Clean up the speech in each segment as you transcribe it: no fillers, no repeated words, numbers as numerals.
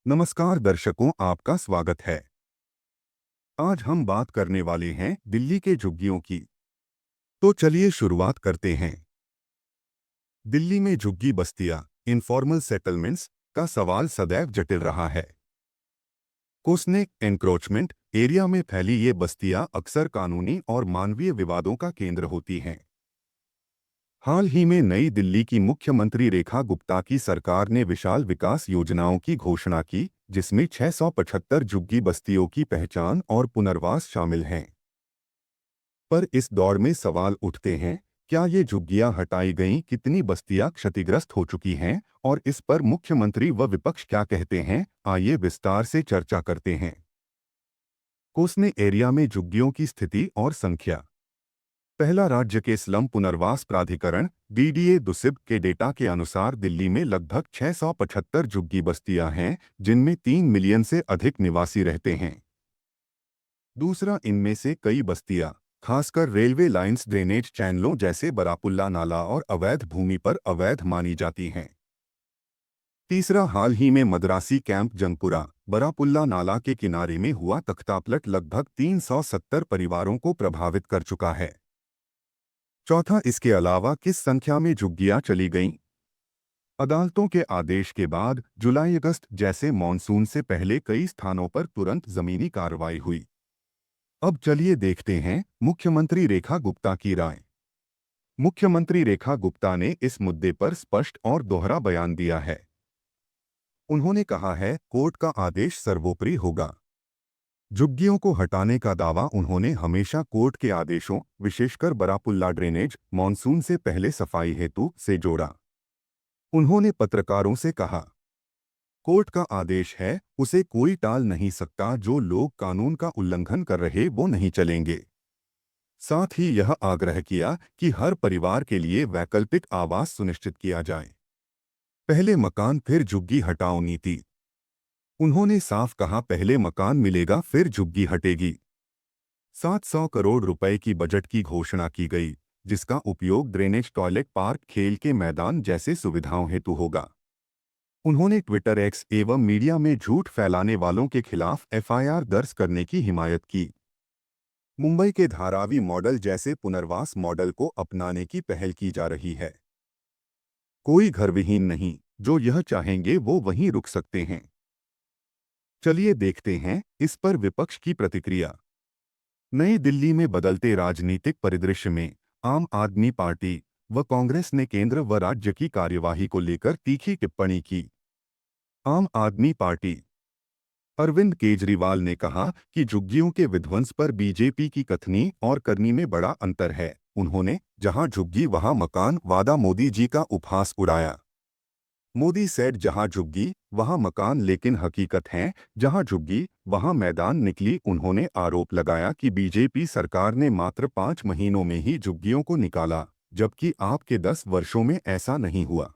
नमस्कार दर्शकों, आपका स्वागत है। आज हम बात करने वाले हैं दिल्ली के झुग्गियों की। तो चलिए शुरुआत करते हैं। दिल्ली में झुग्गी बस्तियां, इनफॉर्मल सेटलमेंट्स का सवाल सदैव जटिल रहा है। कोसनेक एनक्रोचमेंट एरिया में फैली ये बस्तियां अक्सर कानूनी और मानवीय विवादों का केंद्र होती हैं। हाल ही में नई दिल्ली की मुख्यमंत्री रेखा गुप्ता की सरकार ने विशाल विकास योजनाओं की घोषणा की, जिसमें 675 झुग्गी बस्तियों की पहचान और पुनर्वास शामिल हैं। पर इस दौर में सवाल उठते हैं, क्या ये झुग्गियां हटाई गईं, कितनी बस्तियां क्षतिग्रस्त हो चुकी हैं और इस पर मुख्यमंत्री व विपक्ष क्या कहते हैं? आइए विस्तार से चर्चा करते हैं। कोसने एरिया में झुग्गियों की स्थिति और संख्या। पहला, राज्य के स्लम पुनर्वास प्राधिकरण DDA दुसिब के डेटा के अनुसार दिल्ली में लगभग 675 झुग्गी बस्तियां हैं, जिनमें 3 मिलियन से अधिक निवासी रहते हैं। दूसरा, इनमें से कई बस्तियां खासकर रेलवे लाइंस, ड्रेनेज चैनलों जैसे बरापुल्ला नाला और अवैध भूमि पर अवैध मानी जाती हैं। तीसरा, हाल ही में मद्रासी कैंप जंगपुरा बरापुल्ला नाला के किनारे में हुआ तख्तापलट लगभग 370 परिवारों को प्रभावित कर चुका है। चौथा, इसके अलावा किस संख्या में झुग्गियां चली गईं? अदालतों के आदेश के बाद जुलाई-अगस्त जैसे मॉनसून से पहले कई स्थानों पर तुरंत जमीनी कार्रवाई हुई। अब चलिए देखते हैं मुख्यमंत्री रेखा गुप्ता की राय। मुख्यमंत्री रेखा गुप्ता ने इस मुद्दे पर स्पष्ट और दोहरा बयान दिया है। उन्होंने कहा है, कोर्ट का आदेश सर्वोपरि होगा। झुग्गियों को हटाने का दावा उन्होंने हमेशा कोर्ट के आदेशों, विशेषकर बरापुल्ला ड्रेनेज मॉनसून से पहले सफाई हेतु से जोड़ा। उन्होंने पत्रकारों से कहा, कोर्ट का आदेश है, उसे कोई टाल नहीं सकता। जो लोग कानून का उल्लंघन कर रहे वो नहीं चलेंगे। साथ ही यह आग्रह किया कि हर परिवार के लिए वैकल्पिक आवास सुनिश्चित किया जाए। पहले मकान फिर झुग्गी हटाओ नीति। उन्होंने साफ कहा, पहले मकान मिलेगा फिर झुग्गी हटेगी। 700 करोड़ रुपए की बजट की घोषणा की गई, जिसका उपयोग ड्रेनेज, टॉयलेट, पार्क, खेल के मैदान जैसे सुविधाओं हेतु होगा। उन्होंने ट्विटर, एक्स एवं मीडिया में झूठ फैलाने वालों के खिलाफ FIR दर्ज करने की हिमायत की। मुंबई के धारावी मॉडल जैसे पुनर्वास मॉडल को अपनाने की पहल की जा रही है। कोई घर विहीन नहीं, जो यह चाहेंगे वो वहीं रुक सकते हैं। चलिए देखते हैं इस पर विपक्ष की प्रतिक्रिया। नई दिल्ली में बदलते राजनीतिक परिदृश्य में आम आदमी पार्टी व कांग्रेस ने केंद्र व राज्य की कार्यवाही को लेकर तीखी टिप्पणी की। आम आदमी पार्टी अरविंद केजरीवाल ने कहा कि झुग्गियों के विध्वंस पर बीजेपी की कथनी और करनी में बड़ा अंतर है। उन्होंने जहां झुग्गी वहां मकान वादा मोदी जी का उपहास उड़ाया। मोदी सेड, जहां झुग्गी वहां मकान, लेकिन हकीकत है जहां झुग्गी वहां मैदान निकली। उन्होंने आरोप लगाया कि बीजेपी सरकार ने मात्र 5 महीनों में ही झुग्गियों को निकाला, जबकि आपके 10 वर्षों में ऐसा नहीं हुआ।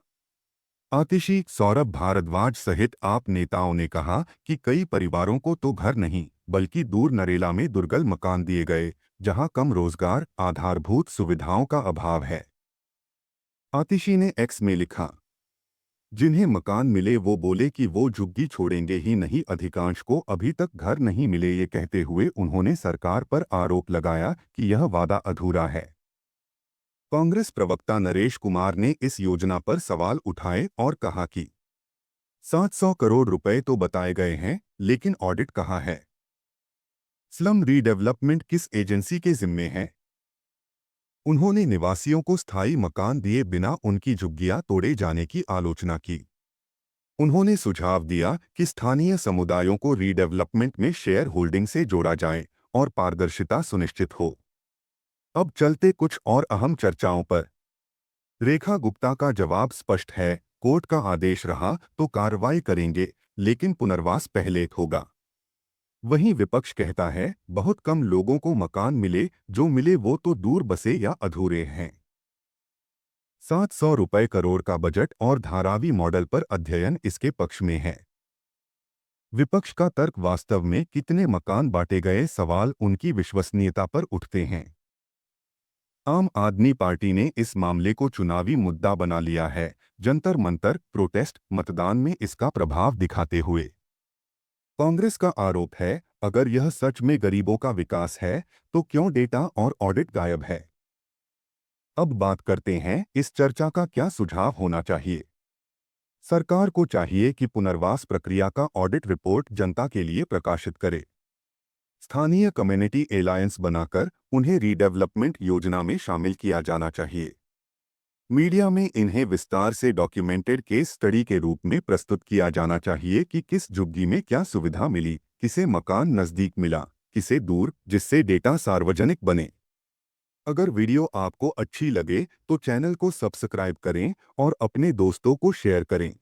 आतिशी सौरभ भारद्वाज सहित आप नेताओं ने कहा कि कई परिवारों को तो घर नहीं बल्कि दूर नरेला में दुर्गल मकान दिए गए, जहां कम रोजगार, आधारभूत सुविधाओं का अभाव है। आतिशी ने एक्स में लिखा, जिन्हें मकान मिले वो बोले कि वो झुग्गी छोड़ेंगे ही नहीं, अधिकांश को अभी तक घर नहीं मिले। ये कहते हुए उन्होंने सरकार पर आरोप लगाया कि यह वादा अधूरा है। कांग्रेस प्रवक्ता नरेश कुमार ने इस योजना पर सवाल उठाए और कहा कि 700 करोड़ रुपए तो बताए गए हैं, लेकिन ऑडिट कहाँ है? स्लम रीडेवलपमेंट किस एजेंसी के जिम्मे है? उन्होंने निवासियों को स्थायी मकान दिए बिना उनकी झुग्गियां तोड़े जाने की आलोचना की। उन्होंने सुझाव दिया कि स्थानीय समुदायों को रीडेवलपमेंट में शेयर होल्डिंग से जोड़ा जाए और पारदर्शिता सुनिश्चित हो। अब चलते कुछ और अहम चर्चाओं पर। रेखा गुप्ता का जवाब स्पष्ट है, कोर्ट का आदेश रहा तो कार्रवाई करेंगे, लेकिन पुनर्वास पहले होगा। वहीं विपक्ष कहता है, बहुत कम लोगों को मकान मिले, जो मिले वो तो दूर बसे या अधूरे हैं। 700 रुपए करोड़ का बजट और धारावी मॉडल पर अध्ययन इसके पक्ष में है। विपक्ष का तर्क, वास्तव में कितने मकान बांटे गए, सवाल उनकी विश्वसनीयता पर उठते हैं। आम आदमी पार्टी ने इस मामले को चुनावी मुद्दा बना लिया है, जंतर मंतर, प्रोटेस्ट, मतदान में इसका प्रभाव दिखाते हुए। कांग्रेस का आरोप है, अगर यह सच में गरीबों का विकास है, तो क्यों डेटा और ऑडिट गायब है? अब बात करते हैं, इस चर्चा का क्या सुझाव होना चाहिए। सरकार को चाहिए कि पुनर्वास प्रक्रिया का ऑडिट रिपोर्ट जनता के लिए प्रकाशित करे। स्थानीय कम्युनिटी एलायंस बनाकर उन्हें रीडेवलपमेंट योजना में शामिल किया जाना चाहिए। मीडिया में इन्हें विस्तार से डॉक्यूमेंटेड केस स्टडी के रूप में प्रस्तुत किया जाना चाहिए कि किस झुग्गी में क्या सुविधा मिली, किसे मकान नजदीक मिला, किसे दूर, जिससे डेटा सार्वजनिक बने। अगर वीडियो आपको अच्छी लगे तो चैनल को सब्सक्राइब करें और अपने दोस्तों को शेयर करें।